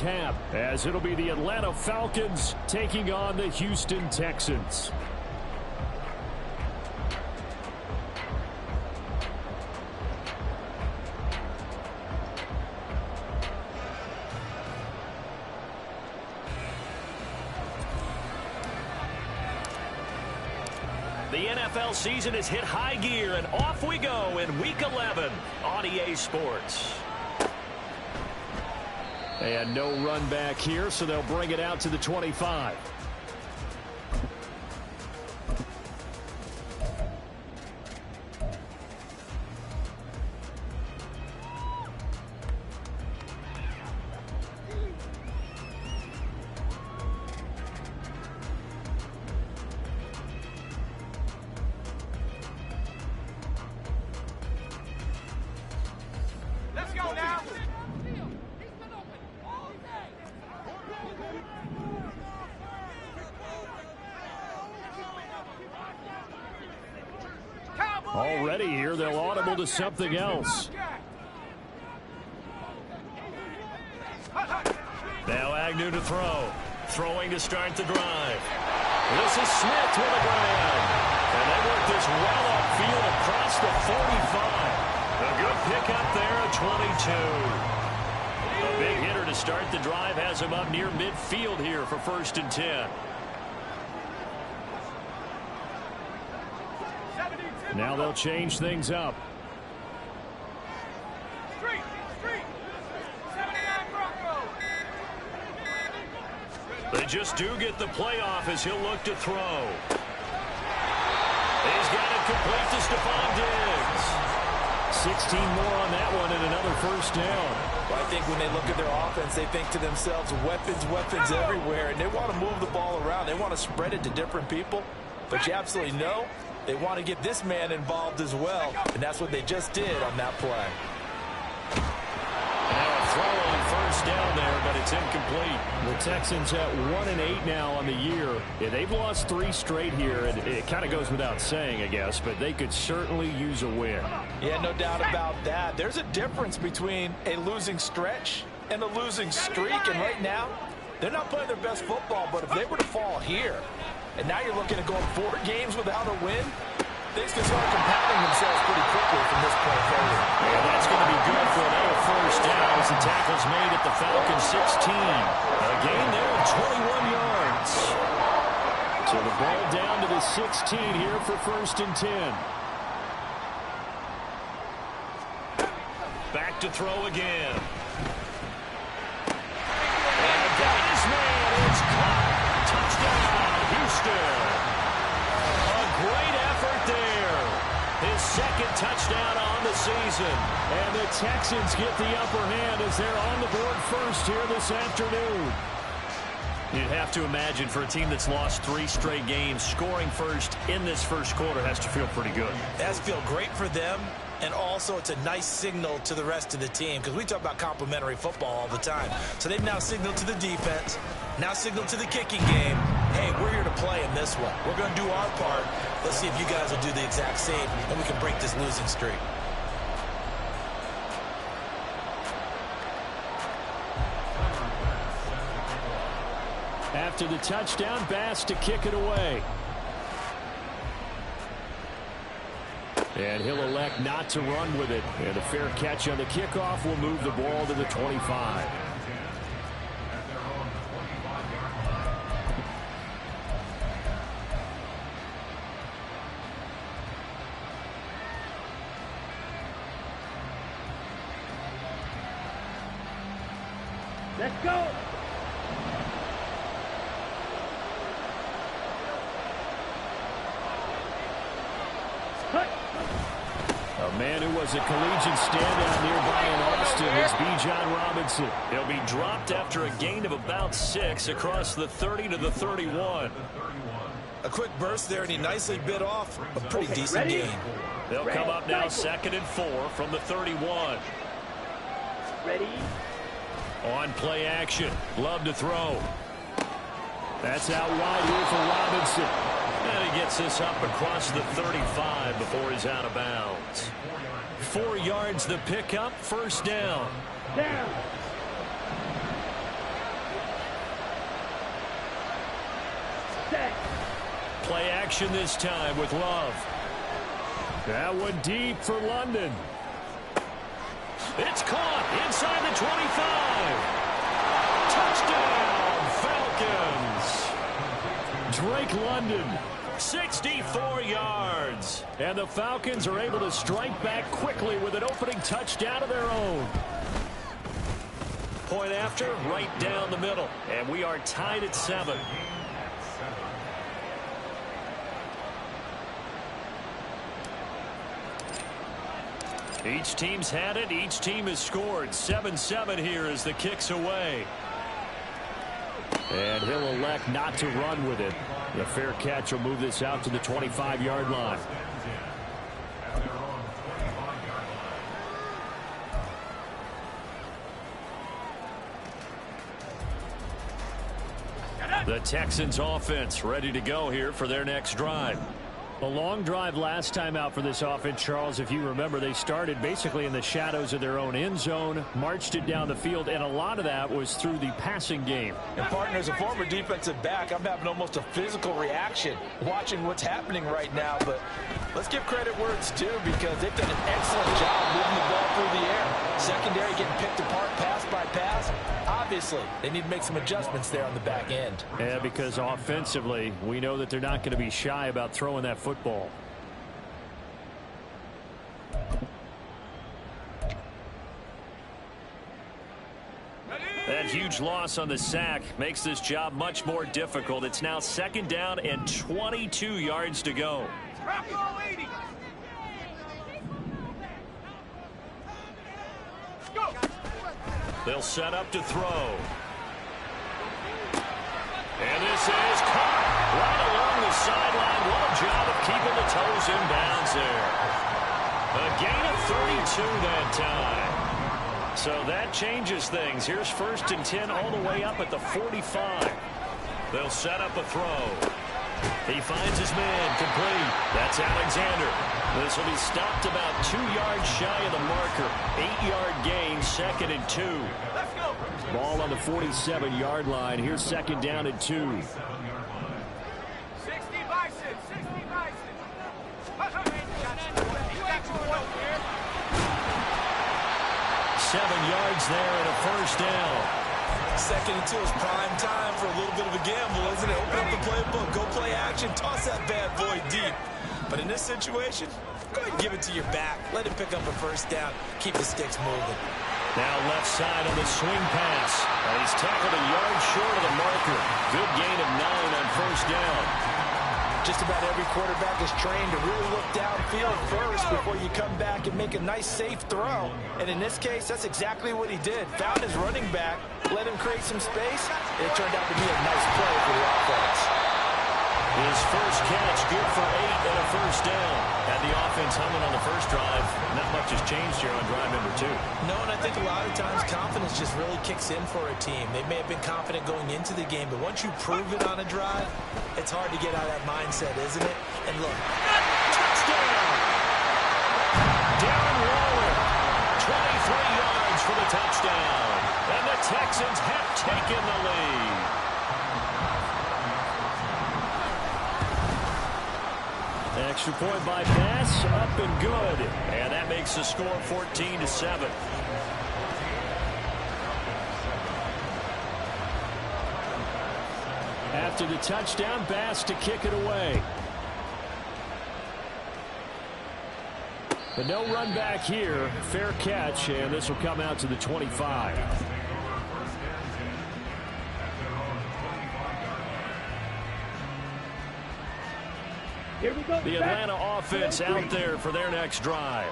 half, as it'll be the Atlanta Falcons taking on the Houston Texans. The NFL season has hit high gear, and off we go in Week 11 on EA Sports. And no run back here, so they'll bring it out to the 25. Already here, they'll audible to something else. Now Agnew to throw. Throwing to start the drive. This is Smith with a grab. And they work this well upfield across the 45. A good pickup there at 22. A big hitter to start the drive has him up near midfield here for 1st and 10. Now they'll change things up. They just do get the playoff as he'll look to throw. He's got it complete to Stephon Diggs. 16 more on that one and another 1st down. Well, I think when they look at their offense, they think to themselves, weapons, weapons everywhere, and they want to move the ball around. They want to spread it to different people, but you absolutely know they want to get this man involved as well, and that's what they just did on that play. Now a throw on 1st down there, but it's incomplete. The Texans at 1-8 now on the year. Yeah, they've lost 3 straight here, and it kind of goes without saying, I guess, but they could certainly use a win. Yeah, no doubt about that. There's a difference between a losing stretch and a losing streak, and right now, they're not playing their best football, but if they were to fall here, and now you're looking at going 4 games without a win, things can start compounding themselves pretty quickly from this point forward. Yeah, that's going to be good for another 1st down as the tackle's made at the Falcons 16. A gain there of 21 yards. So the ball down to the 16 here for 1st and 10. Back to throw again. And got his man. It's caught. Touchdown. Houston. A great effort there. His 2nd touchdown on the season. And the Texans get the upper hand as they're on the board first here this afternoon. You'd have to imagine for a team that's lost 3 straight games, scoring first in this 1st quarter has to feel pretty good. It has to feel great for them, and also it's a nice signal to the rest of the team because we talk about complementary football all the time. So they've now signaled to the defense, now signaled to the kicking game, hey, we're here to play in this one. We're going to do our part. Let's see if you guys will do the exact same, and we can break this losing streak. After the touchdown, Bass to kick it away. And he'll elect not to run with it. And a fair catch on the kickoff will move the ball to the 25. Let's go. A man who was a collegiate standout nearby in Austin is Bijan Robinson. He'll be dropped after a gain of about 6 across the 30 to the 31. A quick burst there, and he nicely bit off a pretty decent gain. They'll come up now 2nd and 4 from the 31. Ready? On play action. Love to throw. That's out wide here for Robinson. And he gets this up across the 35 before he's out of bounds. 4 yards the pickup, 1st down. Down. Play action this time with Love. That one deep for London. It's caught inside the 25. Touchdown, Falcons. Drake London. 64 yards. And the Falcons are able to strike back quickly with an opening touchdown of their own. Point after, right down the middle. And we are tied at 7. Each team's had it. Each team has scored. 7-7 here as the kick's away. And he'll elect not to run with it. The fair catch will move this out to the 25-yard line. The Texans offense ready to go here for their next drive. A long drive last time out for this offense, Charles. If you remember, they started basically in the shadows of their own end zone, marched it down the field, and a lot of that was through the passing game. And partner, as a former defensive back, I'm having almost a physical reaction watching what's happening right now. But let's give credit where it's due, because they've done an excellent job moving the ball through the air. Secondary getting picked apart pass by pass. Obviously, they need to make some adjustments there on the back end. Yeah, because offensively, we know that they're not going to be shy about throwing that football. That huge loss on the sack makes this job much more difficult. It's now 2nd down and 22 yards to go. They'll set up to throw. And this is caught right along the sideline. What a job of keeping the toes in bounds there. A gain of 32 that time. So that changes things. Here's 1st and 10 all the way up at the 45. They'll set up a throw. He finds his man complete. That's Alexander. This will be stopped about 2 yards shy of the marker. 8-yard gain, 2nd and 2. Let's go. Ball on the 47-yard line. Here's 2nd down and 2. 60 Bison, 60 Bison. 7 yards there and a 1st down. 2nd and 2 is prime time for a little bit of a gamble, isn't it? Open up the playbook, go play action, toss that bad boy deep. But in this situation, go ahead and give it to your back. Let him pick up a 1st down. Keep the sticks moving. Now left side on the swing pass. And he's tackled a yard short of the marker. Good gain of 9 on 1st down. Just about every quarterback is trained to really look downfield first before you come back and make a nice, safe throw. And in this case, that's exactly what he did. Found his running back, let him create some space, and it turned out to be a nice play for the offense. His first catch, good for 8 and a 1st down. Had the offense humming on the first drive. Not much has changed here on drive number 2. No, and I think a lot of times confidence just really kicks in for a team. They may have been confident going into the game, but once you prove it on a drive, it's hard to get out of that mindset, isn't it? And look, Touchdown! Darren Waller, 23 yards for the touchdown. And the Texans have taken the lead. Extra point by pass, up and good. And that makes the score 14-7. After the touchdown, Bass to kick it away. But no run back here. Fair catch, and this will come out to the 25. Here we go. The Atlanta offense out there for their next drive.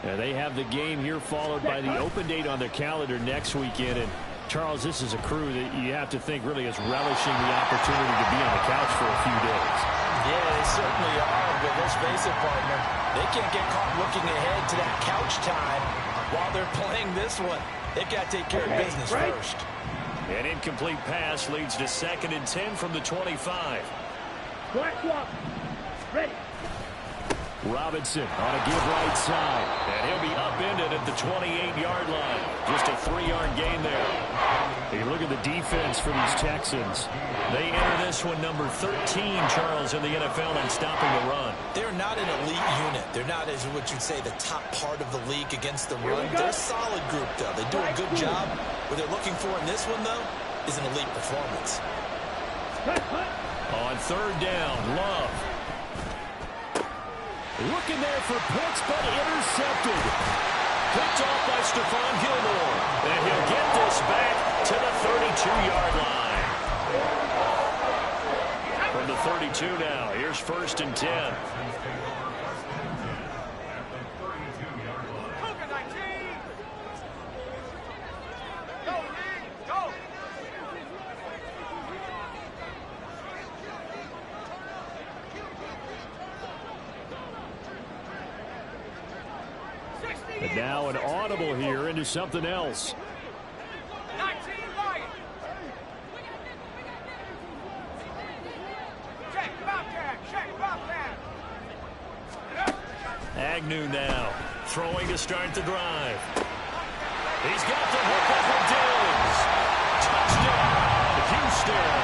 And they have the game here followed by the open date on their calendar next weekend. And Charles, this is a crew that you have to think really is relishing the opportunity to be on the couch for a few days. Yeah, they certainly are, but let's face it, partner. They can't get caught looking ahead to that couch time while they're playing this one. They've got to take care of business first. An incomplete pass leads to 2nd and 10 from the 25. Black swap. Ready. Robinson on a give right side. And he'll be upended at the 28-yard line. Just a 3-yard gain there. You look at the defense for these Texans. They enter this one number 13, Charles, in the NFL in stopping the run. They're not an elite unit. They're not, as what you'd say, the top part of the league against the run. They're a solid group, though. They do a good job. What they're looking for in this one, though, is an elite performance. On third down, Love. Looking there for Pitts, but intercepted. Picked off by Stephon Gilmore. And he'll get this back to the 32-yard line. From the 32 now, here's 1st and 10. And now an audible here into something else. 19 Lions. Check Bobcat. Agnew now, throwing to start the drive. He's got the hook up for Diggs. Touchdown, Houston.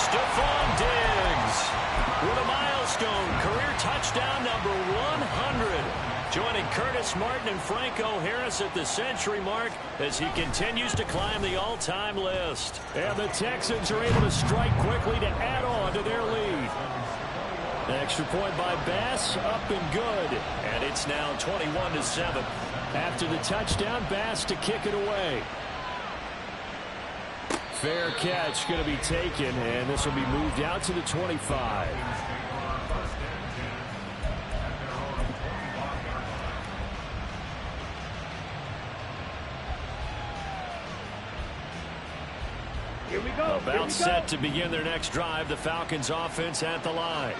Stephon Diggs with a milestone career touchdown number 100. Joining Curtis Martin and Franco Harris at the century mark as he continues to climb the all-time list. And the Texans are able to strike quickly to add on to their lead. Extra point by Bass, up and good. And it's now 21-7. After the touchdown, Bass to kick it away. Fair catch going to be taken, and this will be moved out to the 25. About set to begin their next drive. The Falcons offense at the line.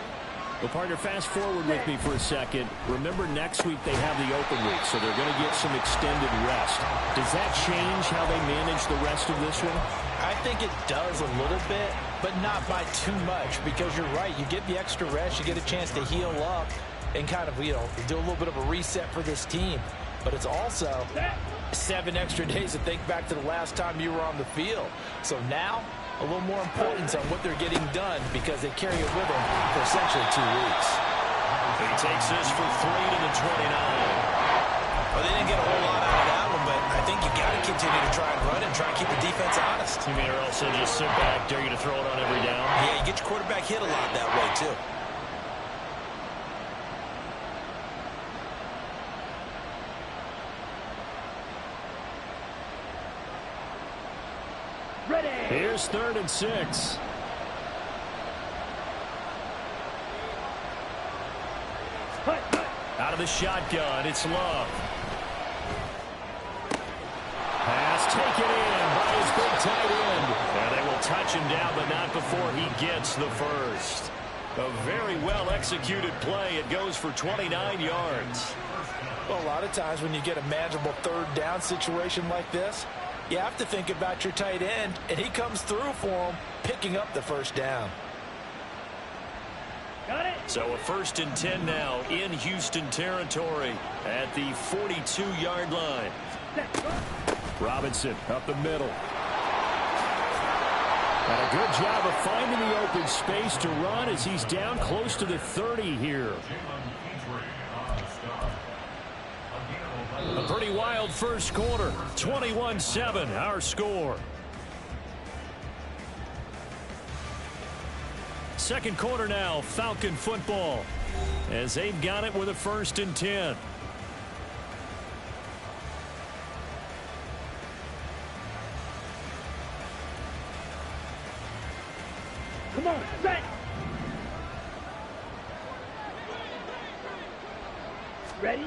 Well, partner, fast forward with me for a second. Remember, next week they have the open week, so they're going to get some extended rest. Does that change how they manage the rest of this one? I think it does a little bit, but not by too much, because you're right. You get the extra rest, you get a chance to heal up and kind of, do a little bit of a reset for this team. But it's also 7 extra days to think back to the last time you were on the field. So now, a little more importance on what they're getting done, because they carry it with them for essentially 2 weeks. He takes this for 3 to the 29. Well, they didn't get a whole lot out of that one, but I think you got to continue to try and run and try and keep the defense honest. You mean, or else they just sit back, dare you to throw it on every down? Yeah, you get your quarterback hit a lot that way, too. Here's 3rd and 6. Out of the shotgun, it's Love. Pass taken in by his big tight end. And they will touch him down, but not before he gets the first. A very well-executed play. It goes for 29 yards. Well, a lot of times when you get a manageable 3rd down situation like this, you have to think about your tight end, and he comes through for him, picking up the 1st down. Got it. So a 1st and 10 now in Houston territory at the 42-yard line. Robinson up the middle. And a good job of finding the open space to run as he's down close to the 30 here. A pretty wild first quarter. 21-7, our score. Second quarter now, Falcon football, as they've got it with a 1st and 10. Come on, set. Ready?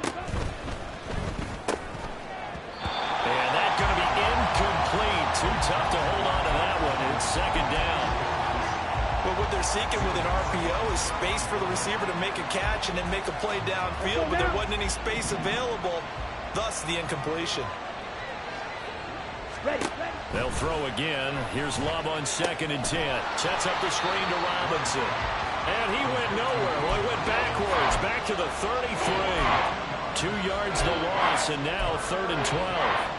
And that's going to be incomplete. Too tough to hold on to that one. It's 2nd down. But what they're seeking with an RPO is space for the receiver to make a catch and then make a play downfield, but there wasn't any space available, thus the incompletion. Ready. They'll throw again. Here's Love on 2nd and 10. Sets up the screen to Robinson. And he went nowhere. Well, he went backwards, back to the 33. 2 yards the loss, and now 3rd and 12.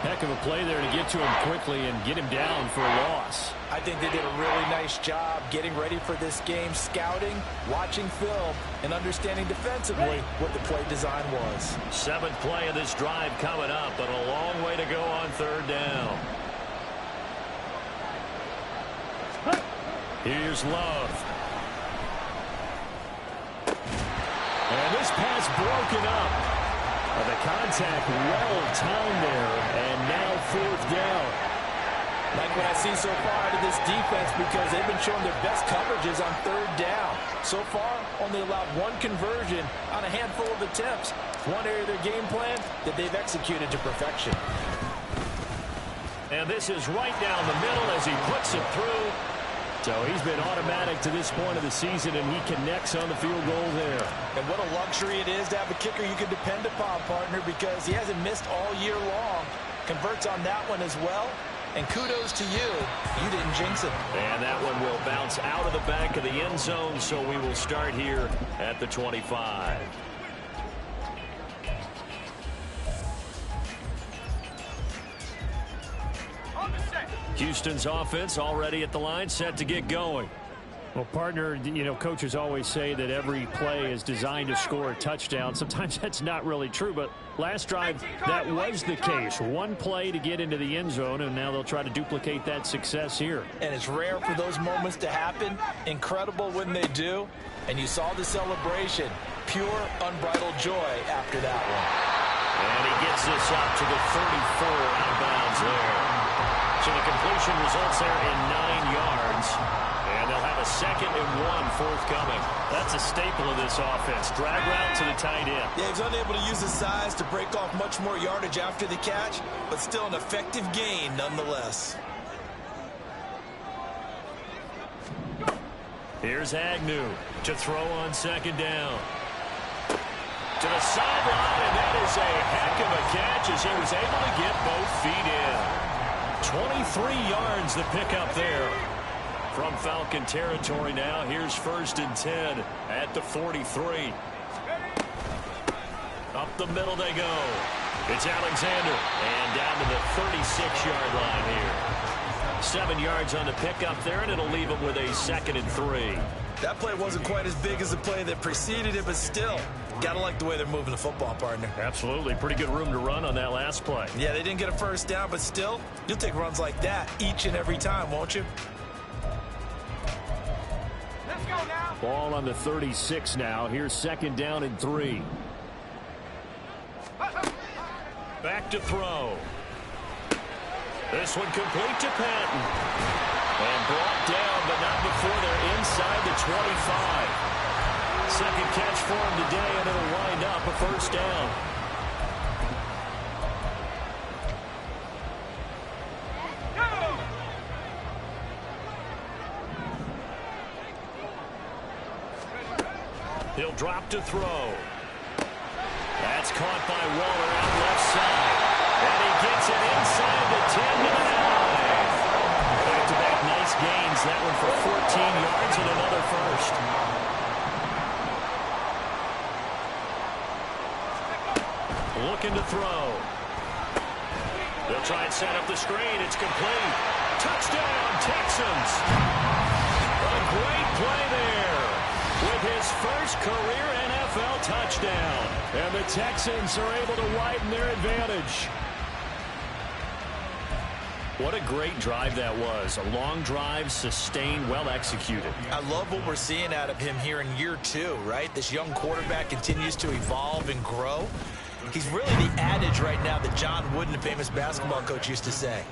Heck of a play there to get to him quickly and get him down for a loss. I think they did a really nice job getting ready for this game, scouting, watching film, and understanding defensively what the play design was. 7th play of this drive coming up, but a long way to go on 3rd down. Here's Love. And this pass broken up. The contact well timed there, and now 4th down. Like what I see so far out of this defense, because they've been showing their best coverages on 3rd down. So far, only allowed 1 conversion on a handful of attempts. One area of their game plan that they've executed to perfection. And this is right down the middle as he puts it through. So he's been automatic to this point of the season, and he connects on the field goal there. And what a luxury it is to have a kicker you can depend upon, partner, because he hasn't missed all year long. Converts on that one as well. And kudos to you. You didn't jinx it. And that one will bounce out of the back of the end zone, so we will start here at the 25. Houston's offense already at the line, set to get going. Well, partner, you know, coaches always say that every play is designed to score a touchdown. Sometimes that's not really true, but last drive, that was the case. 1 play to get into the end zone, and now they'll try to duplicate that success here. And it's rare for those moments to happen. Incredible when they do. And you saw the celebration. Pure, unbridled joy after that one. And he gets this up to the 34 out of bounds there. So the completion results there in 9 yards. And they'll have a 2nd and 1 forthcoming. That's a staple of this offense. Drag route to the tight end. Yeah, he's unable to use his size to break off much more yardage after the catch, but still an effective gain nonetheless. Here's Agnew to throw on 2nd down. To the sideline, and that is a heck of a catch as he was able to get both feet in. 23 yards the pickup there from Falcon territory now. Here's 1st and 10 at the 43. Up the middle they go. It's Alexander, and down to the 36-yard line here. 7 yards on the pickup there, and it'll leave him with a 2nd and 3. That play wasn't quite as big as the play that preceded it, but still, gotta like the way they're moving the football, partner. Absolutely. Pretty good room to run on that last play. Yeah, they didn't get a 1st down, but still, you'll take runs like that each and every time, won't you? Let's go now. Ball on the 36 now. Here's 2nd down and 3. Back to throw. This one complete to Patton. And brought down, but not before they're inside the 25. 2nd catch for him today, and it'll wind up a 1st down. He'll drop to throw. That's caught by Waller out left side. And he gets it inside the 10 to the 9. Back-to-back nice gains. That one for 14 yards and another 1st. Looking to throw. They'll try and set up the screen. It's complete. Touchdown, Texans. A great play there with his first career NFL touchdown. And the Texans are able to widen their advantage. What a great drive that was. A long drive, sustained, well executed. I love what we're seeing out of him here in year 2, right? This young quarterback continues to evolve and grow. He's really the adage right now that John Wooden, the famous basketball coach, used to say.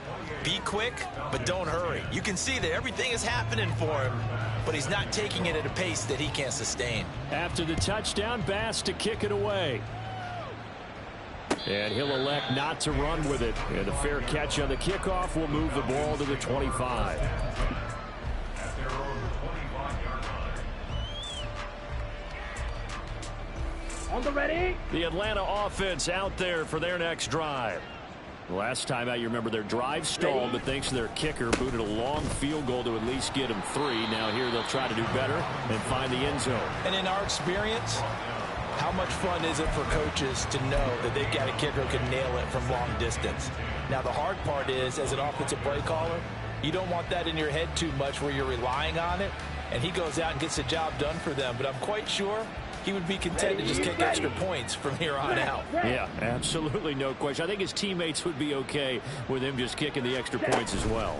Be quick, but don't hurry. You can see that everything is happening for him, but he's not taking it at a pace that he can't sustain. After the touchdown, Bass to kick it away. And he'll elect not to run with it. And the fair catch on the kickoff will move the ball to the 25. On the ready. The Atlanta offense out there for their next drive. Last time out, you remember their drive stalled, but thanks to their kicker, booted a long field goal to at least get them 3. Now here they'll try to do better and find the end zone. And in our experience, How much fun is it for coaches to know that they've got a kicker who can nail it from long distance? Now, the hard part is, as an offensive play caller, you don't want that in your head too much where you're relying on it, and he goes out and gets the job done for them. But I'm quite sure he would be content to just kick extra points from here on out. Yeah, absolutely no question. I think his teammates would be okay with him just kicking the extra points as well.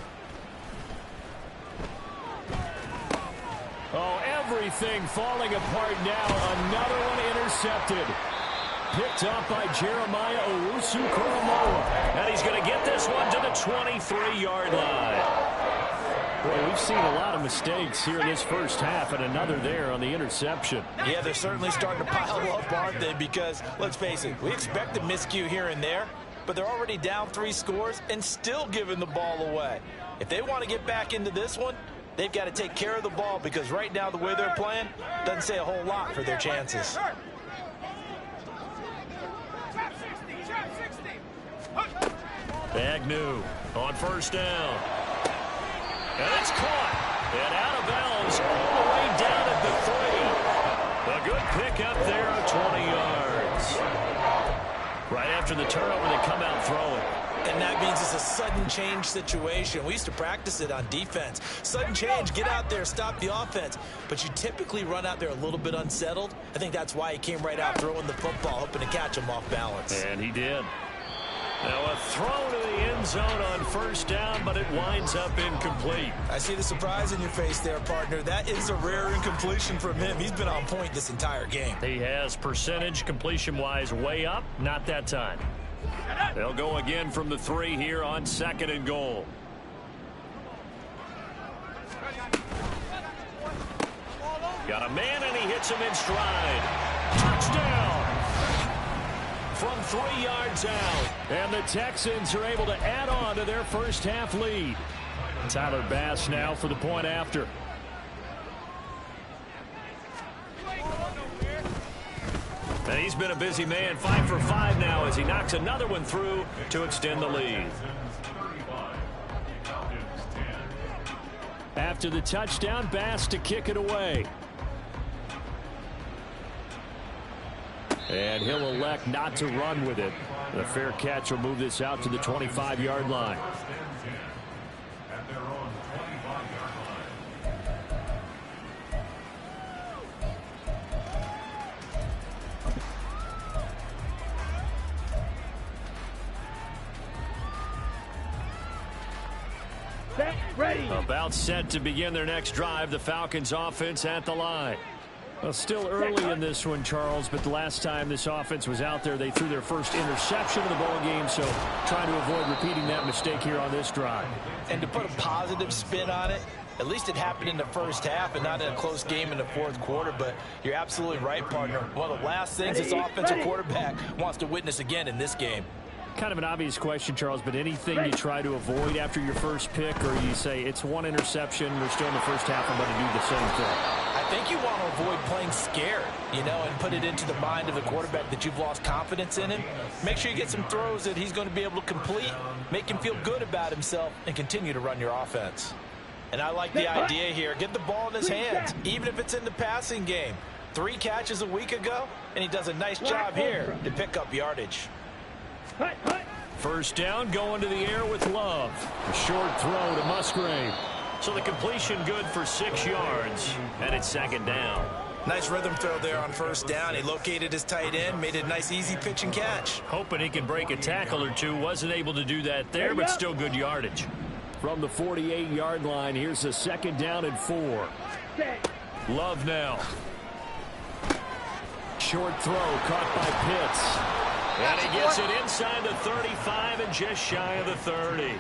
Oh, everything falling apart now. Another one intercepted. Picked up by Jeremiah Owusu-Koramoah. And he's going to get this one to the 23-yard line. Boy, we've seen a lot of mistakes here in this first half, and another there on the interception. Yeah, they're certainly starting to pile up, aren't they? Because, let's face it, we expect a miscue here and there, but they're already down 3 scores and still giving the ball away. If they want to get back into this one, they've got to take care of the ball, because right now the way they're playing doesn't say a whole lot for their chances. Agnew on first down. And it's caught. And out of bounds all the way down at the 30. A good pickup there of 20 yards. Right after the turnover, they come out throwing. And that means it's a sudden change situation. We used to practice it on defense. Sudden change, get out there, stop the offense. But you typically run out there a little bit unsettled. I think that's why he came right out throwing the football, hoping to catch him off balance. And he did. Now a throw to the end zone on first down, but it winds up incomplete. I see the surprise in your face there, partner. That is a rare incompletion from him. He's been on point this entire game. He has percentage completion-wise way up, not that time. They'll go again from the 3 here on 2nd and goal. Got a man, and he hits him in stride. Touchdown! From 3 yards out. And the Texans are able to add on to their first half lead. Tyler Bass now for the point after. And he's been a busy man, 5 for 5 now as he knocks another one through to extend the lead. After the touchdown, Bass to kick it away. And he'll elect not to run with it. The fair catch will move this out to the 25-yard line. Ready. About set to begin their next drive. The Falcons offense at the line. Well, still early in this one, Charles, but the last time this offense was out there, they threw their first interception of the ball game, so trying to avoid repeating that mistake here on this drive. And to put a positive spin on it, at least it happened in the first half and not in a close game in the fourth quarter, but you're absolutely right, partner. One of the last things this offensive quarterback wants to witness again in this game. Kind of an obvious question, Charles, but anything you try to avoid after your first pick, or you say it's one interception, we're still in the first half, I'm going to do the same thing? I think you want to avoid playing scared, and put it into the mind of the quarterback that you've lost confidence in him. Make sure you get some throws that he's going to be able to complete, make him feel good about himself, and continue to run your offense. And I like the idea here. Get the ball in his hands, even if it's in the passing game. 3 catches a week ago, and he does a nice job here to pick up yardage. First down, going to the air with Love. A short throw to Musgrave. So the completion good for 6 yards, and it's 2nd down. Nice rhythm throw there on first down. He located his tight end, made a nice easy pitch and catch. Hoping he can break a tackle or two. Wasn't able to do that there, but still good yardage. From the 48-yard line, here's a 2nd down and 4. Love now. Short throw caught by Pitts. And he gets it inside the 35 and just shy of the 30.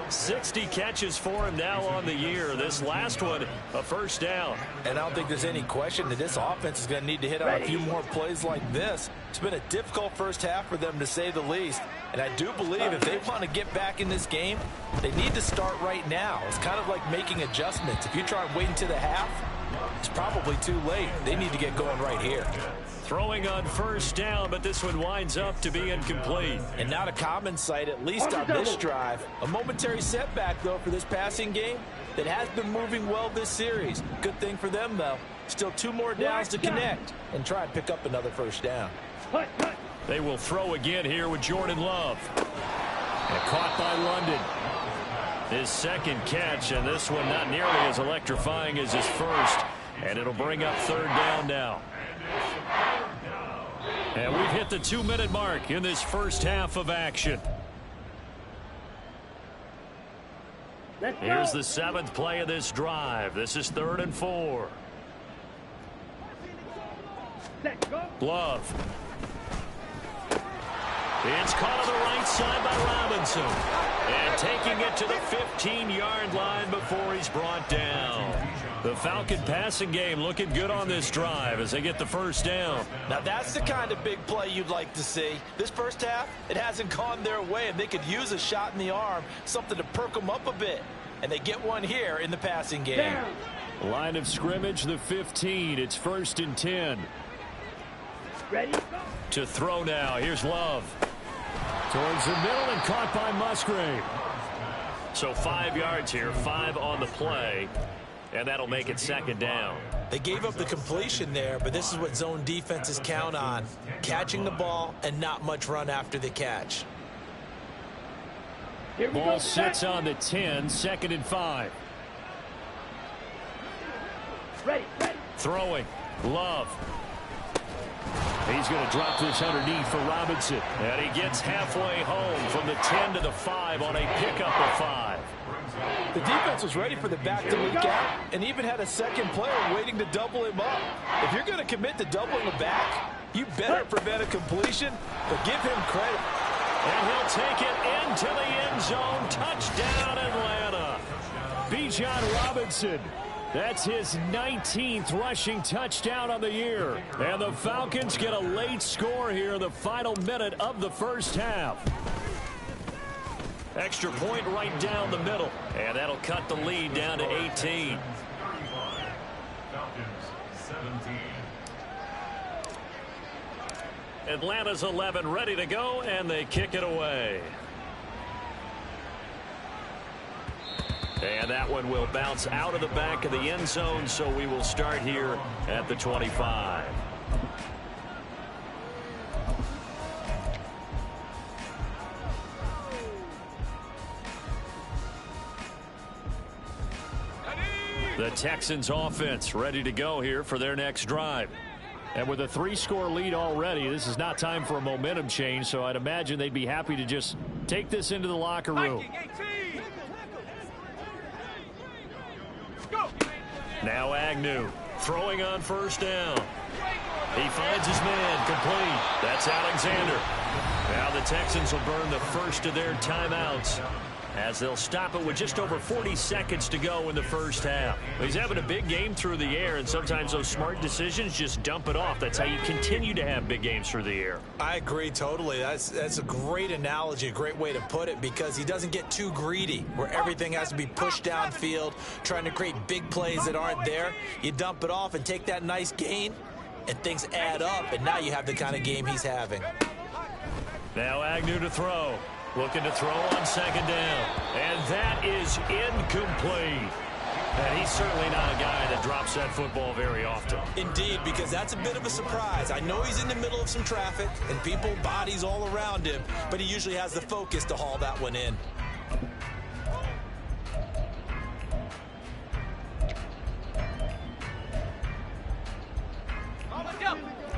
60 catches for him now on the year. This last one, a first down. And I don't think there's any question that this offense is going to need to hit on a few more plays like this. It's been a difficult first half for them, to say the least. And I do believe if they want to get back in this game, they need to start right now. It's kind of like making adjustments. If you try and wait until the half, It's probably too late. They need to get going right here. Throwing on first down, but this one winds up to be incomplete. And not a common sight, at least on this drive. A momentary setback, though, for this passing game that has been moving well this series. Good thing for them, though. Still 2 more downs to connect and try and pick up another first down. They will throw again here with Jordan Love. And caught by London. His second catch, and this one not nearly as electrifying as his first. And it'll bring up third down now. And we've hit the 2-minute mark in this first half of action. Here's the 7th play of this drive. This is 3rd and 4. Love. It's caught on the right side by Robinson. And taking it to the 15-yard line before he's brought down. The Falcon passing game looking good on this drive as they get the first down. Now that's the kind of big play you'd like to see. This first half, it hasn't gone their way, and they could use a shot in the arm, something to perk them up a bit. And they get one here in the passing game. Line of scrimmage, the 15. It's 1st and 10. Ready? To throw now. Here's Love. Towards the middle and caught by Musgrave. So 5 yards here, 5 on the play. And that'll make it 2nd down. They gave up the completion there, but this is what zone defenses count on. Catching the ball and not much run after the catch. Ball sits on the 10, 2nd and 5. Ready. Throwing. Love. He's going to drop this underneath for Robinson. And he gets halfway home from the 10 to the 5 on a pickup of 5. The defense was ready for the back to leak out and even had a second player waiting to double him up. If you're going to commit to doubling the back, you better prevent a completion, but give him credit. And he'll take it into the end zone. Touchdown, Atlanta. Bijan Robinson. That's his 19th rushing touchdown on the year. And the Falcons get a late score here in the final minute of the first half. Extra point right down the middle. And that'll cut the lead down to 18. Atlanta's 11 ready to go, and they kick it away. And that one will bounce out of the back of the end zone, so we will start here at the 25. The Texans offense ready to go here for their next drive. And with a 3-score lead already, this is not time for a momentum change, so I'd imagine they'd be happy to just take this into the locker room. Now Agnew throwing on first down. He finds his man complete. That's Alexander. Now the Texans will burn the first of their timeouts as they'll stop it with just over 40 seconds to go in the first half. He's having a big game through the air, and sometimes those smart decisions just dump it off. That's how you continue to have big games through the air. I agree totally. That's a great analogy, a great way to put it, because he doesn't get too greedy where everything has to be pushed downfield, trying to create big plays that aren't there. You dump it off and take that nice gain, and things add up, and now you have the kind of game he's having. Now Agnew to throw. Looking to throw on second down. And that is incomplete. And he's certainly not a guy that drops that football very often. Indeed, because that's a bit of a surprise. I know he's in the middle of some traffic and people, bodies all around him, but he usually has the focus to haul that one in.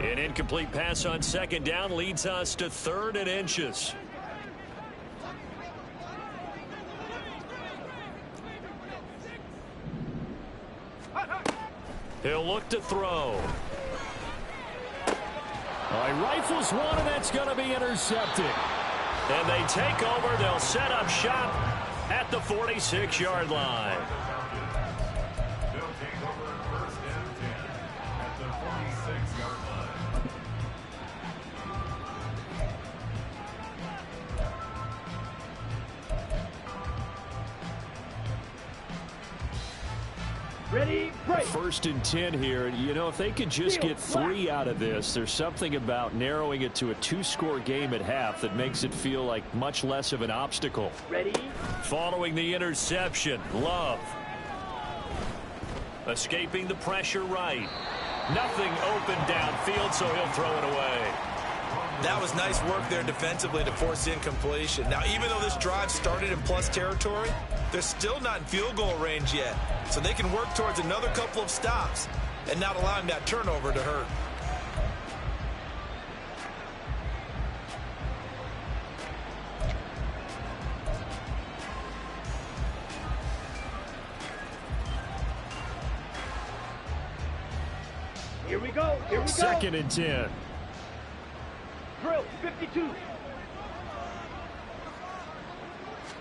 An incomplete pass on second down leads us to 3rd and inches. He'll look to throw. He rifles one, and that's going to be intercepted. And they take over. They'll set up shop at the 46-yard line. Ready, break. 1st and 10 here. You know, if they could just get 3 out of this, there's something about narrowing it to a 2-score game at half that makes it feel like much less of an obstacle. Ready. Following the interception, Love. Escaping the pressure right. Nothing open downfield, so he'll throw it away. That was nice work there defensively to force incompletion. Now, even though this drive started in plus territory, they're still not in field goal range yet. So they can work towards another couple of stops and not allowing that turnover to hurt. Here we go. Here we go. 2nd and 10. Drill 52.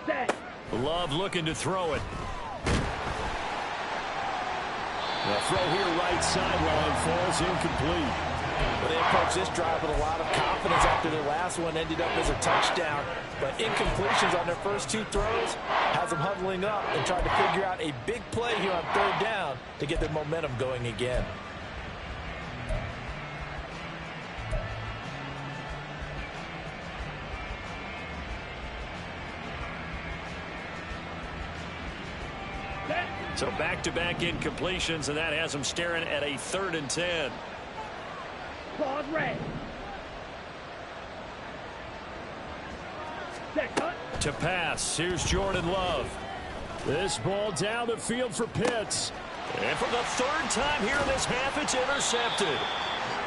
Set. Love looking to throw it. The throw here right sideline falls incomplete. Well, they approached this drive with a lot of confidence after their last one ended up as a touchdown. But incompletions on their first 2 throws has them huddling up and trying to figure out a big play here on 3rd down to get their momentum going again. So back-to-back incompletions, and that has them staring at a 3rd and 10. Claws red. Set cut. To pass, here's Jordan Love. This ball down the field for Pitts. And for the 3rd time here in this half, it's intercepted.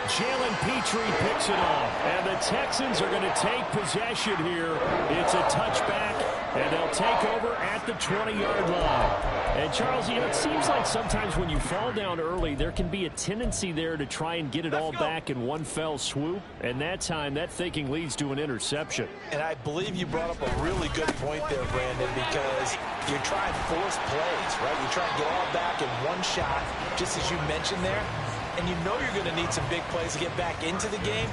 Jalen Petrie picks it off, and the Texans are going to take possession here. It's a touchback, and they'll take over at the 20-yard line. And, Charles, you know, it seems like sometimes when you fall down early, there can be a tendency there to try and get it all back in one fell swoop. And that time, that thinking leads to an interception. And I believe you brought up a really good point there, Brandon, because you're trying to force plays, right? You're trying to get all back in one shot, just as you mentioned there. And you know you're going to need some big plays to get back into the game.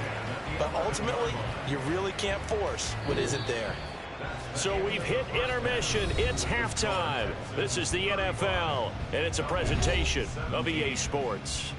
But ultimately, you really can't force what isn't there. So we've hit intermission. It's halftime. This is the NFL, and it's a presentation of EA Sports.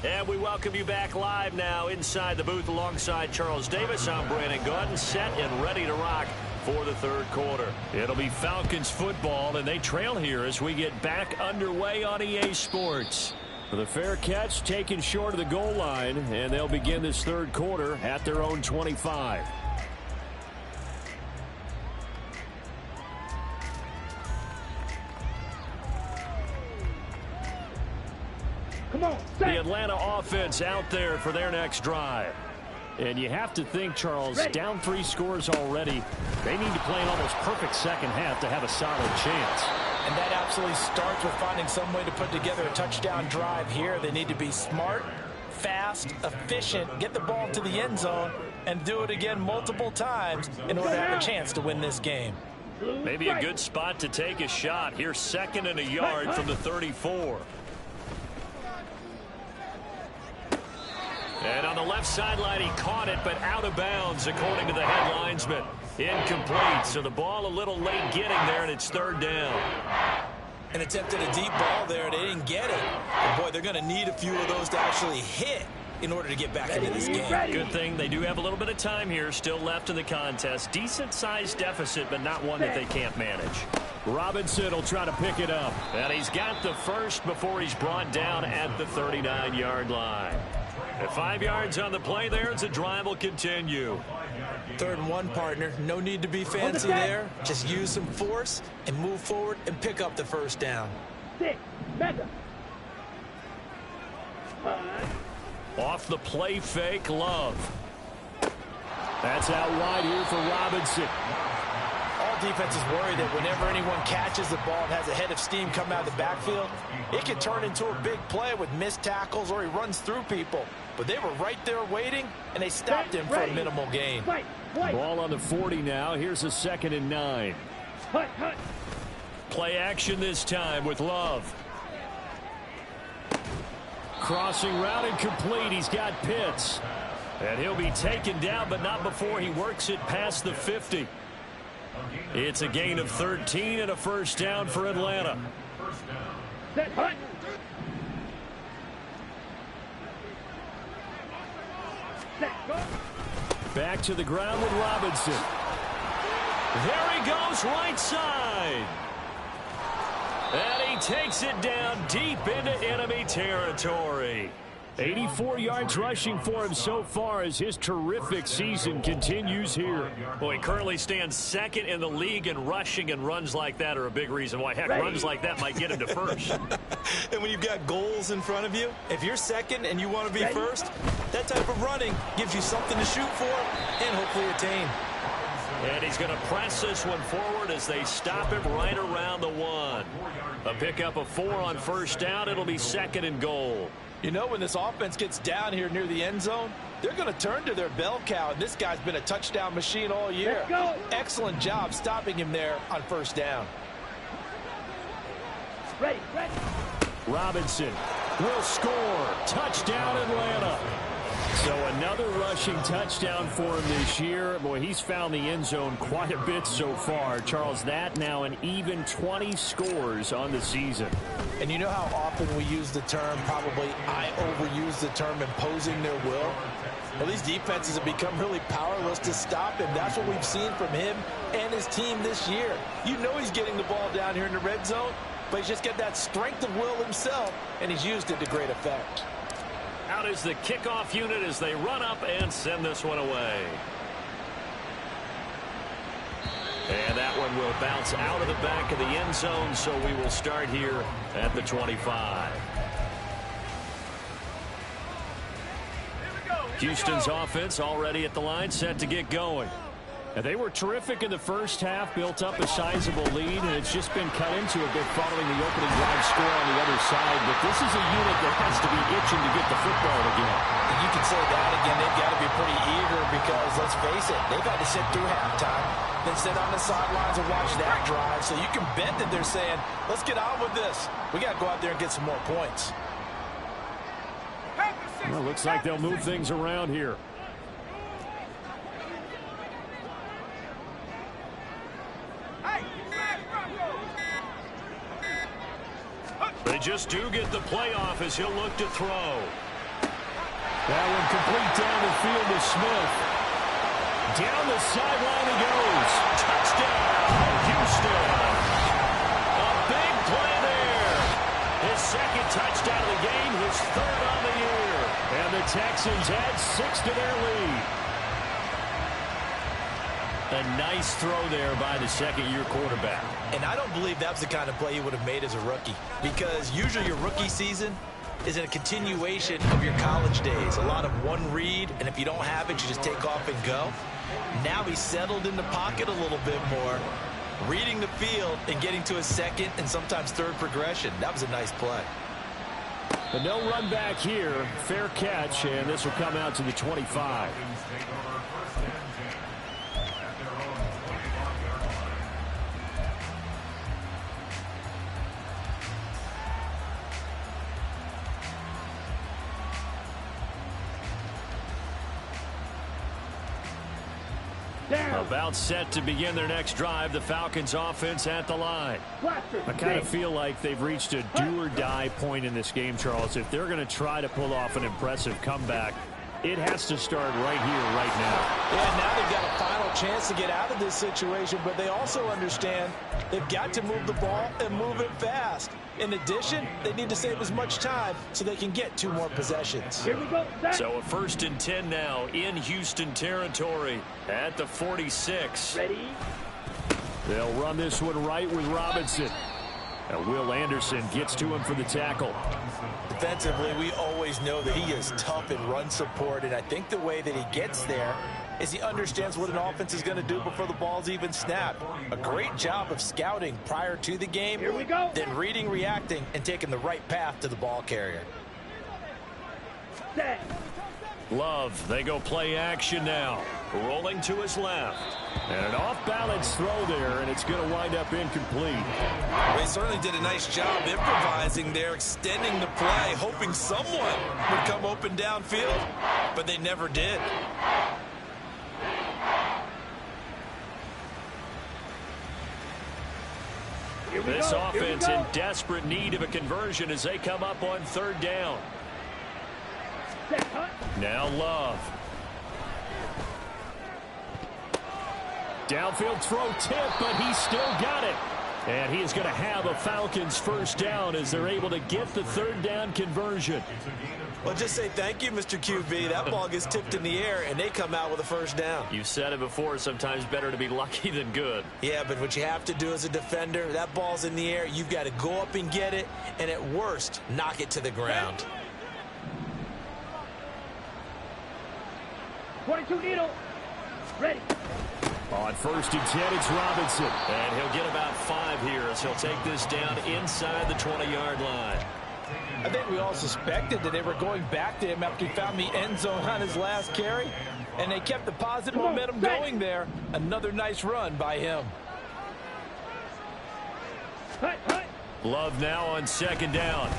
And we welcome you back live now inside the booth alongside Charles Davis. I'm Brandon Gaudin, set and ready to rock for the 3rd quarter. It'll be Falcons football, and they trail here as we get back underway on EA Sports. The fair catch taken short of the goal line, and they'll begin this 3rd quarter at their own 25. Come on. The Set. Atlanta offense out there for their next drive. And you have to think, Charles, down 3 scores already. They need to play an almost perfect second half to have a solid chance. And that absolutely starts with finding some way to put together a touchdown drive here. They need to be smart, fast, efficient, get the ball to the end zone, and do it again multiple times in order to have a chance to win this game. Maybe a good spot to take a shot. Here's 2nd and a yard from the 34. And on the left sideline, he caught it, but out of bounds, according to the head linesman. Incomplete, so the ball a little late getting there, and it's 3rd down. And attempted a deep ball there, and they didn't get it. But boy, they're going to need a few of those to actually hit in order to get back into this game. Good thing they do have a little bit of time here still left in the contest. Decent-sized deficit, but not one that they can't manage. Robinson will try to pick it up. And he's got the first before he's brought down at the 39-yard line. At 5 yards on the play there, as the drive will continue. 3rd and 1, partner. No need to be fancy there. Just use some force and move forward and pick up the 1st down. 6. Mega. Off the play fake, Love. That's out wide here for Robinson. All defenses worry that whenever anyone catches the ball and has a head of steam come out of the backfield, it can turn into a big play with missed tackles or he runs through people. But they were right there waiting, and they stopped him for a minimal gain. Ball on the 40 now. Here's a 2nd and 9. Play action this time with Love. Crossing route and complete. He's got Pitts. And he'll be taken down, but not before he works it past the 50. It's a gain of 13 and a first down for Atlanta. Set, hut. Set, go. Back to the ground with Robinson. There he goes, right side. And he takes it down deep into enemy territory. 84 yards rushing for him so far as his terrific season continues here. Well, he currently stands second in the league in rushing, and runs like that are a big reason why. Heck, runs like that might get him to first. And when you've got goals in front of you, if you're second and you want to be first, that type of running gives you something to shoot for and hopefully attain. And he's going to press this one forward as they stop him right around the 1. A pickup of 4 on first down. It'll be second and goal. You know, when this offense gets down here near the end zone, they're going to turn to their bell cow, and this guy's been a touchdown machine all year. Let's go. Excellent job stopping him there on first down. Ready, ready. Robinson will score. Touchdown, Atlanta. So another rushing touchdown for him this year. Boy, he's found the end zone quite a bit so far. Charles, that now an even 20 scores on the season. And you know how often we use the term, probably I overuse the term, imposing their will? Well, these defenses have become really powerless to stop him. That's what we've seen from him and his team this year. You know he's getting the ball down here in the red zone, but he's just got that strength of will himself, and he's used it to great effect. Out is the kickoff unit as they run up and send this one away. And that one will bounce out of the back of the end zone, so we will start here at the 25. Houston's offense already at the line, set to get going. And they were terrific in the first half, built up a sizable lead, and it's just been cut into a bit following the opening drive score on the other side. But this is a unit that has to be itching to get the football again. And you can say that again. They've got to be pretty eager because, let's face it, they've had to sit through halftime, then sit on the sidelines and watch that drive. So you can bet that they're saying, let's get on with this. We got to go out there and get some more points. Well, looks like they'll move things around here. They just do get the playoff as he'll look to throw. That one complete down the field to Smith. Down the sideline he goes. Touchdown, Houston. A big play there. His second touchdown of the game, his third on the year. And the Texans add 6 to their lead. A nice throw there by the second-year quarterback. And I don't believe that's the kind of play he would have made as a rookie, because usually your rookie season is in a continuation of your college days. A lot of one read, and if you don't have it, you just take off and go. Now he's settled in the pocket a little bit more, reading the field and getting to a second and sometimes third progression. That was a nice play. But no run back here. Fair catch, and this will come out to the 25. About set to begin their next drive. The Falcons offense at the line. I kind of feel like they've reached a do-or-die point in this game, Charles. If they're going to try to pull off an impressive comeback, it has to start right here, right now. Yeah, now they've got a final chance to get out of this situation, but they also understand they've got to move the ball and move it fast. In addition, they need to save as much time so they can get 2 more possessions. Here we go. So a 1st and 10 now in Houston territory at the 46. Ready? They'll run this one right with Robinson. And Will Anderson gets to him for the tackle. Defensively, we always know that he is tough in run support, and I think the way that he gets there is he understands what an offense is going to do before the ball's even snapped. A great job of scouting prior to the game. Here we go. Then reading, reacting, and taking the right path to the ball carrier. Set. Love, they go play action now. Rolling to his left. And an off-balance throw there, and it's going to wind up incomplete. They certainly did a nice job improvising there, extending the play, hoping someone would come open downfield, but they never did. This offense in desperate need of a conversion as they come up on third down. Now Love. Downfield throw tip, but he's still got it. And he is going to have a Falcons first down as they're able to get the third down conversion. Well, just say thank you, Mr. QB. That ball gets tipped in the air, and they come out with a first down. You said it before, sometimes better to be lucky than good. Yeah, but what you have to do as a defender, that ball's in the air, you've got to go up and get it, and at worst, knock it to the ground. 22 needle. Ready. On first and 10, it's Robinson. And he'll get about 5 here as he'll take this down inside the 20-yard line. I think we all suspected that they were going back to him after he found the end zone on his last carry, and they kept the positive momentum going there. Another nice run by him. Love now on second down.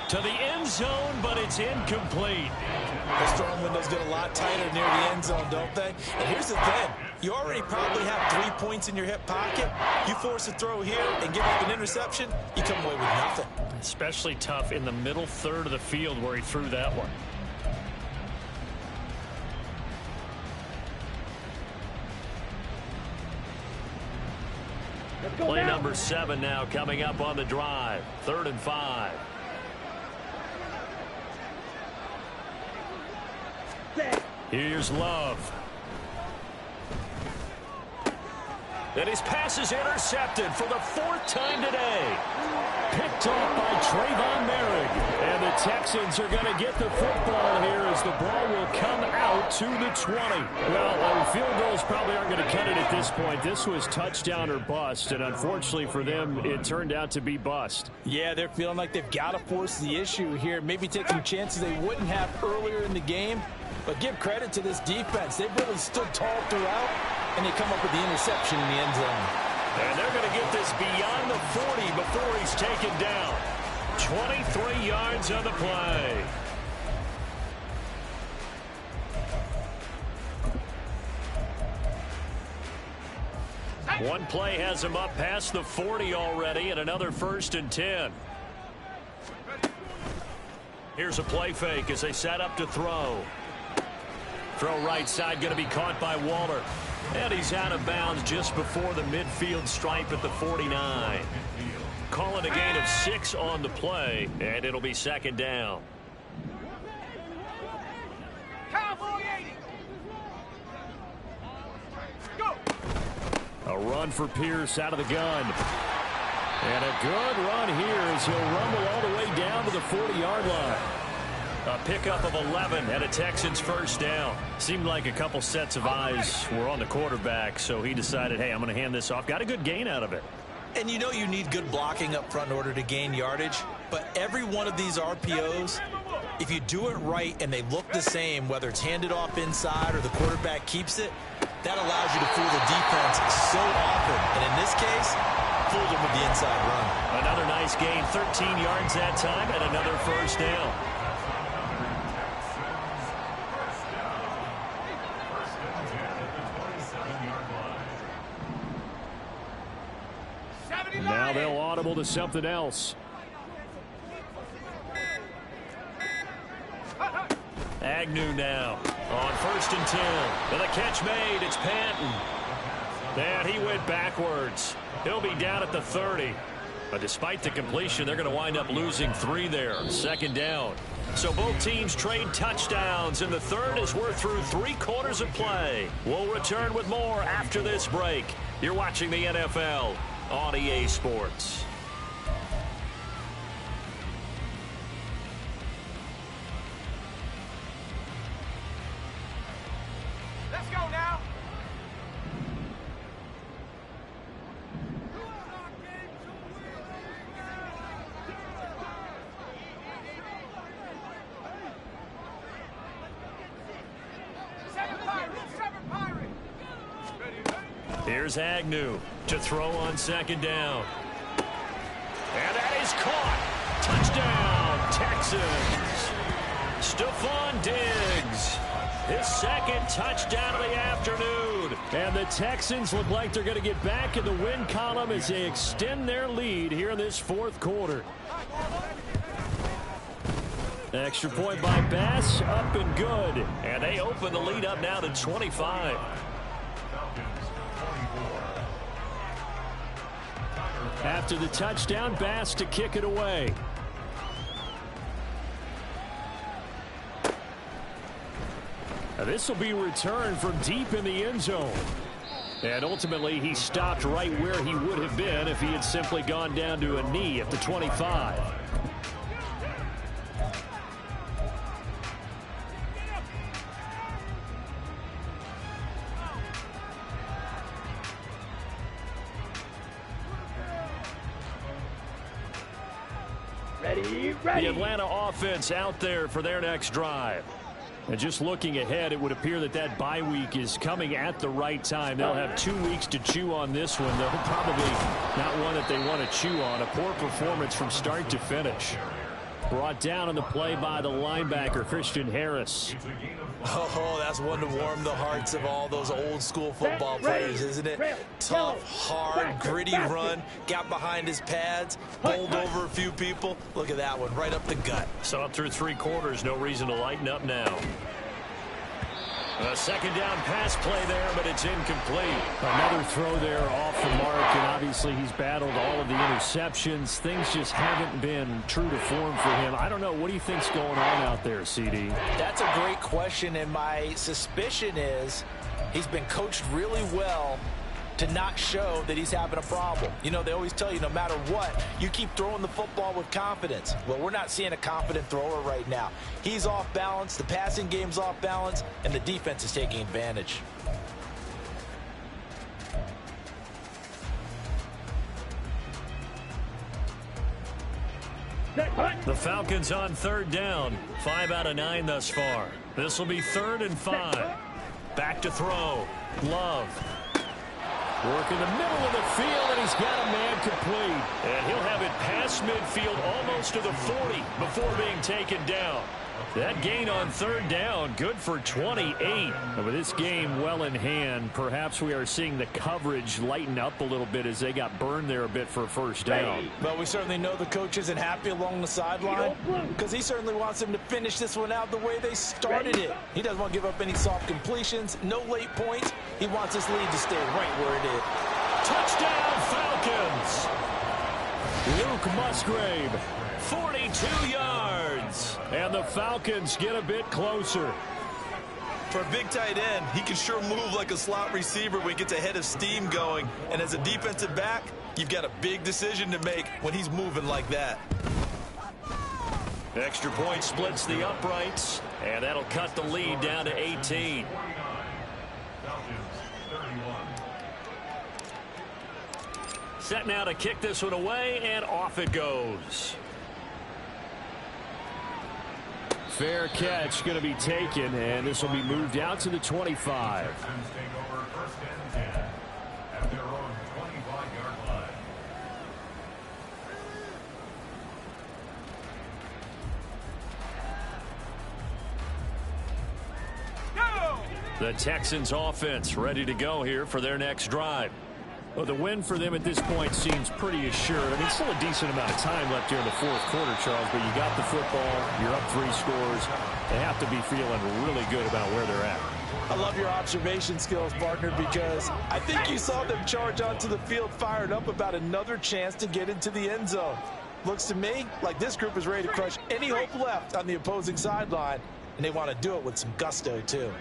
To the end zone, but it's incomplete. Those throwing windows get a lot tighter near the end zone, don't they? And here's the thing. You already probably have 3 points in your hip pocket. You force a throw here and give up an interception, you come away with nothing. Especially tough in the middle third of the field where he threw that one. Play number 7 now coming up on the drive. 3rd and 5. Here's Love. And his pass is intercepted for the 4th time today. Picked off by Trayvon Merrick. And the Texans are going to get the football here as the ball will come out to the 20. Well, field goals probably aren't going to cut it at this point. This was touchdown or bust, and unfortunately for them, it turned out to be bust. Yeah, they're feeling like they've got to force the issue here. Maybe take some chances they wouldn't have earlier in the game. But give credit to this defense. They've really stood tall throughout, and they come up with the interception in the end zone. And they're going to get this beyond the 40 before he's taken down. 23 yards on the play. One play has him up past the 40 already, and another 1st and 10. Here's a play fake as they set up to throw. Throw right side, going to be caught by Waller. And he's out of bounds just before the midfield stripe at the 49. Calling a gain of 6 on the play, and it'll be 2nd down. A run for Pierce out of the gun. And a good run here as he'll rumble all the way down to the 40-yard line. A pickup of 11 and a Texans first down. Seemed like a couple sets of eyes were on the quarterback, so he decided, hey, I'm going to hand this off. Got a good gain out of it. And you know you need good blocking up front in order to gain yardage, but every one of these RPOs, if you do it right and they look the same, whether it's handed off inside or the quarterback keeps it, that allows you to fool the defense so often. And in this case, fooled them with the inside run. Another nice gain, 13 yards that time, and another first down. Now they'll audible to something else. Agnew now on 1st and 10. With a catch made, it's Panton. And he went backwards. He'll be down at the 30. But despite the completion, they're going to wind up losing 3 there. 2nd down. So both teams trade touchdowns, and the 3rd as we're through 3 quarters of play. We'll return with more after this break. You're watching the NFL on EA Sports. Let's go now. Here's Agnew to throw on 2nd down. And that is caught. Touchdown, Texans. Stephon Diggs. His second touchdown of the afternoon. And the Texans look like they're going to get back in the win column as they extend their lead here in this fourth quarter. Extra point by Bass, up and good. And they open the lead up now to 25. After the touchdown, Bass to kick it away. Now this will be returned from deep in the end zone. And ultimately, he stopped right where he would have been if he had simply gone down to a knee at the 25. Ready. The Atlanta offense out there for their next drive. And just looking ahead, it would appear that that bye week is coming at the right time. They'll have 2 weeks to chew on this one, though probably not one that they want to chew on. A poor performance from start to finish. Brought down on the play by the linebacker, Christian Harris. Oh, that's one to warm the hearts of all those old school football players, isn't it? Tough, hard, gritty run. Got behind his pads, bowled over a few people. Look at that one, right up the gut. So up through 3 quarters, no reason to lighten up now. A second down pass play there, but it's incomplete. Another throw there off the mark, and obviously he's battled all of the interceptions. Things just haven't been true to form for him. I don't know. What do you think's going on out there, CD? That's a great question, and my suspicion is he's been coached really well to not show that he's having a problem. You know, they always tell you no matter what, you keep throwing the football with confidence. Well, we're not seeing a confident thrower right now. He's off balance, the passing game's off balance, and the defense is taking advantage. The Falcons on third down. 5 out of 9 thus far. This will be 3rd and 5. Back to throw. Love. Work in the middle of the field, and he's got a man complete. And he'll have it past midfield almost to the 40 before being taken down. That gain on 3rd down, good for 28. And with this game well in hand, perhaps we are seeing the coverage lighten up a little bit as they got burned there a bit for a 1st down. But we certainly know the coach isn't happy along the sideline because he certainly wants them to finish this one out the way they started it. He doesn't want to give up any soft completions, no late points. He wants this lead to stay right where it is. Touchdown, Falcons! Luke Musgrave, 42 yards. And the Falcons get a bit closer. For a big tight end, he can sure move like a slot receiver when he gets a head of steam going. And as a defensive back, you've got a big decision to make when he's moving like that. Extra point splits the uprights, and that'll cut the lead down to 18. Set now to kick this one away, and off it goes. Fair catch going to be taken, and this will be moved out to the 25. The Texans offense ready to go here for their next drive. Well, the win for them at this point seems pretty assured. I mean, still a decent amount of time left here in the 4th quarter, Charles, but you got the football, you're up 3 scores. They have to be feeling really good about where they're at. I love your observation skills, partner, because I think you saw them charge onto the field fired up about another chance to get into the end zone. Looks to me like this group is ready to crush any hope left on the opposing sideline, and they want to do it with some gusto, too.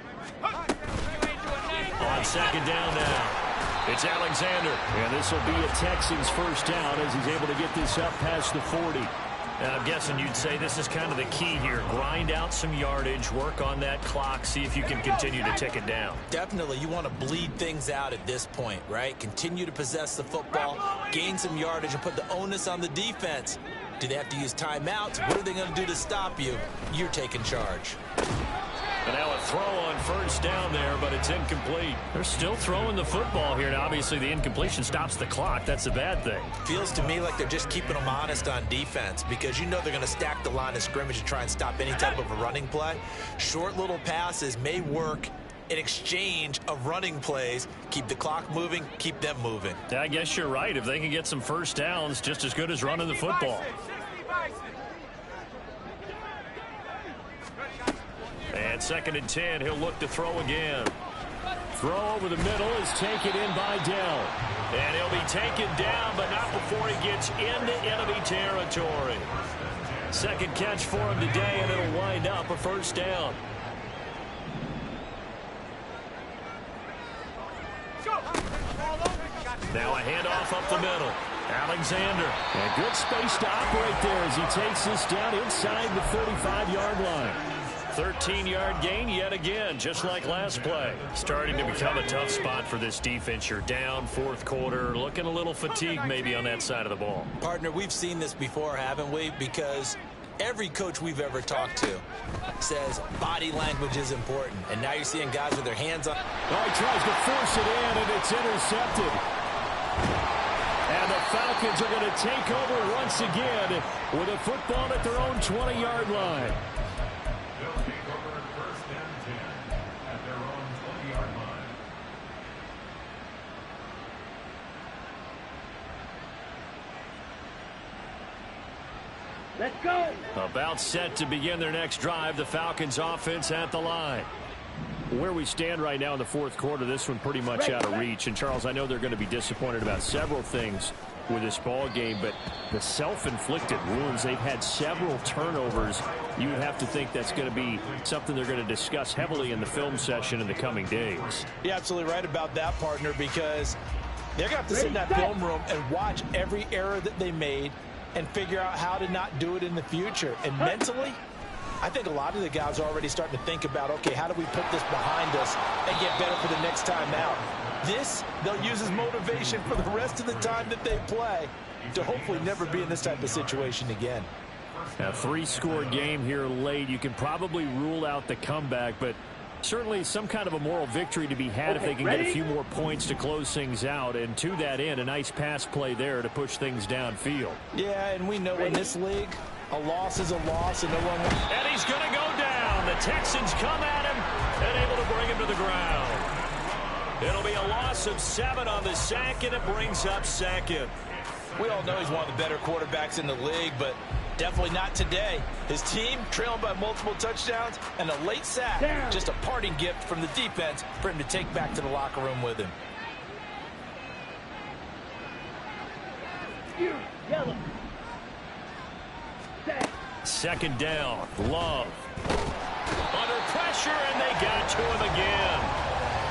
On 2nd down now, it's Alexander. And this will be a Texans 1st down as he's able to get this up past the 40. And I'm guessing you'd say this is kind of the key here. Grind out some yardage, work on that clock, see if you can continue to tick it down. Definitely, you want to bleed things out at this point, right? Continue to possess the football, gain some yardage, and put the onus on the defense. Do they have to use timeouts? What are they going to do to stop you? You're taking charge. And now a throw on first down there, but it's incomplete. They're still throwing the football here. Now, obviously, the incompletion stops the clock. That's a bad thing. Feels to me like they're just keeping them honest on defense because you know they're going to stack the line of scrimmage and try and stop any type of a running play. Short little passes may work in exchange of running plays. Keep the clock moving, keep them moving. Yeah, I guess you're right. If they can get some first downs, just as good as running the football. And 2nd and 10, he'll look to throw again. Throw over the middle is taken in by Dell. And he'll be taken down, but not before he gets into enemy territory. Second catch for him today, and it'll wind up a first down. Now a handoff up the middle. Alexander. And good space to operate there as he takes this down inside the 35-yard line. 13-yard gain yet again, just like last play. Starting to become a tough spot for this defense. You're down 4th quarter, looking a little fatigued maybe on that side of the ball. Partner, we've seen this before, haven't we? Because every coach we've ever talked to says body language is important. And now you're seeing guys with their hands on. Oh, he tries to force it in, and it's intercepted. And the Falcons are going to take over once again with a football at their own 20-yard line. Let's go. About set to begin their next drive. The Falcons offense at the line. Where we stand right now in the 4th quarter, this one pretty much out of reach. And, Charles, I know they're going to be disappointed about several things with this ball game, but the self-inflicted wounds, they've had several turnovers. You would have to think that's going to be something they're going to discuss heavily in the film session in the coming days. You're absolutely right about that, partner, because they're going to have to sit in that film room and watch every error that they made and figure out how to not do it in the future. And mentally, I think a lot of the guys are already starting to think about, okay, how do we put this behind us and get better for the next time out? This, they'll use as motivation for the rest of the time that they play to hopefully never be in this type of situation again. A 3-score game here late. You can probably rule out the comeback, but certainly some kind of a moral victory to be had if they can get a few more points to close things out. And to that end, a nice pass play there to push things downfield. Yeah, and we know in this league, a loss is a loss, and no one. And he's going to go down. The Texans come at him and able to bring him to the ground. It'll be a loss of 7 on the sack, and it brings up 2nd. We all know he's one of the better quarterbacks in the league, but definitely not today. His team trailing by multiple touchdowns and a late sack. Just a parting gift from the defense for him to take back to the locker room with him. Yellow. 2nd down. Love. Under pressure, and they got to him again.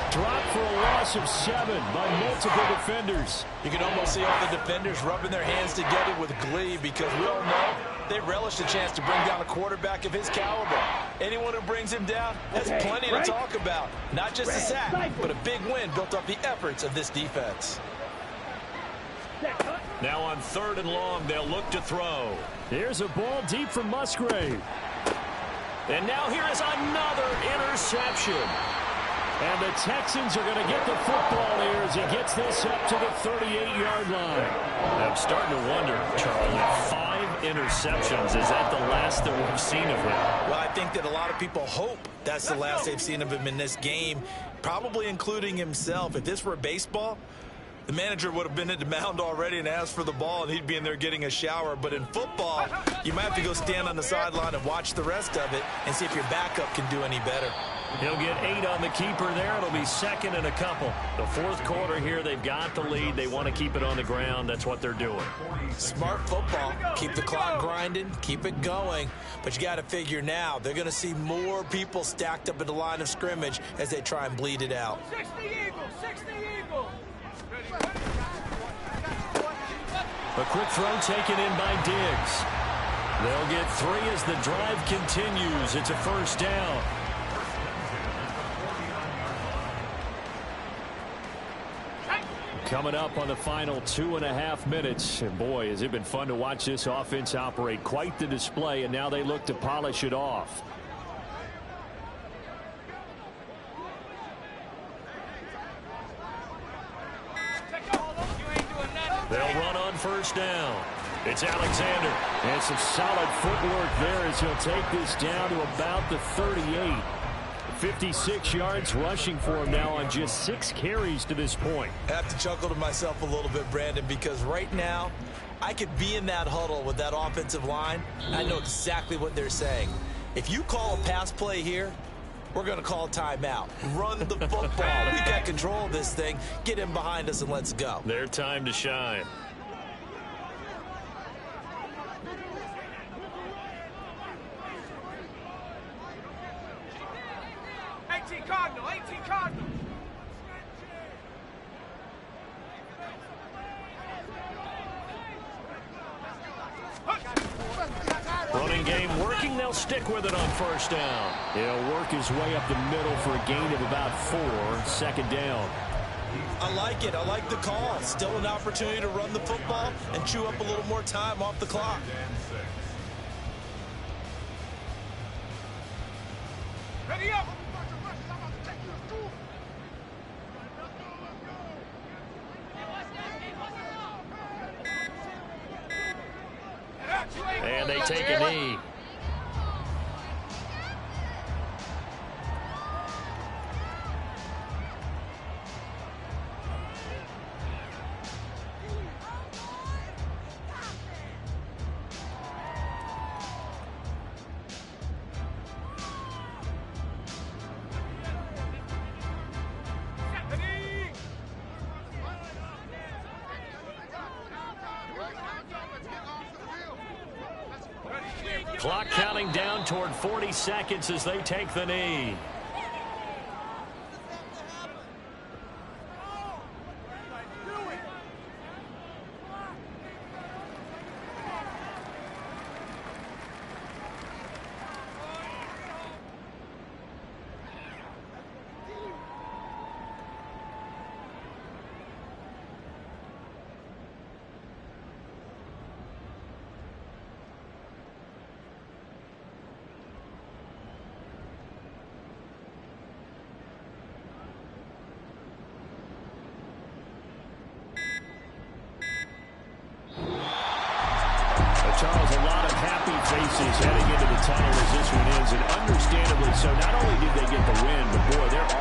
Dropped for a loss of 7 by multiple defenders. You can almost see all the defenders rubbing their hands together with glee because we all know they relish the chance to bring down a quarterback of his caliber. Anyone who brings him down has plenty to talk about. Not just a sack, but a big win built off the efforts of this defense. Now on 3rd and long, they'll look to throw. Here's a ball deep from Musgrave. And now here is another interception. And the Texans are going to get the football here as he gets this up to the 38-yard line. I'm starting to wonder, Charlie, 5 interceptions. Is that the last that we've seen of him? Well, I think that a lot of people hope that's the last they've seen of him in this game, probably including himself. If this were baseball, the manager would have been at the mound already and asked for the ball, and he'd be in there getting a shower. But in football, you might have to go stand on the sideline and watch the rest of it and see if your backup can do any better. He'll get 8 on the keeper there. It'll be 2nd and a couple. The 4th quarter here, they've got the lead. They want to keep it on the ground. That's what they're doing. Smart football. Keep the clock grinding. Keep it going. But you got to figure now, they're going to see more people stacked up at the line of scrimmage as they try and bleed it out. 60 Eagles! 60 Eagles! A quick throw taken in by Diggs. They'll get 3 as the drive continues. It's a first down. Coming up on the final 2.5 minutes. And boy, has it been fun to watch this offense operate. Quite the display, and now they look to polish it off. They'll run on first down. It's Alexander. And some solid footwork there as he'll take this down to about the 38. 56 yards rushing for him now on just 6 carries to this point. I have to chuckle to myself a little bit, Brandon, because right now I could be in that huddle with that offensive line. I know exactly what they're saying. If you call a pass play here, we're going to call a timeout. Run the football. We got control of this thing. Get in behind us and let's go. Their time to shine. Running game working. They'll stick with it on first down. He'll work his way up the middle for a gain of about 4. Second down. I like it. I like the call. Still an opportunity to run the football and chew up a little more time off the clock. Ready up. And they take a knee. Clock counting down toward 40 seconds as they take the knee. Charles, a lot of happy faces heading into the tunnel as this one ends, and understandably so. Not only did they get the win, but boy, they're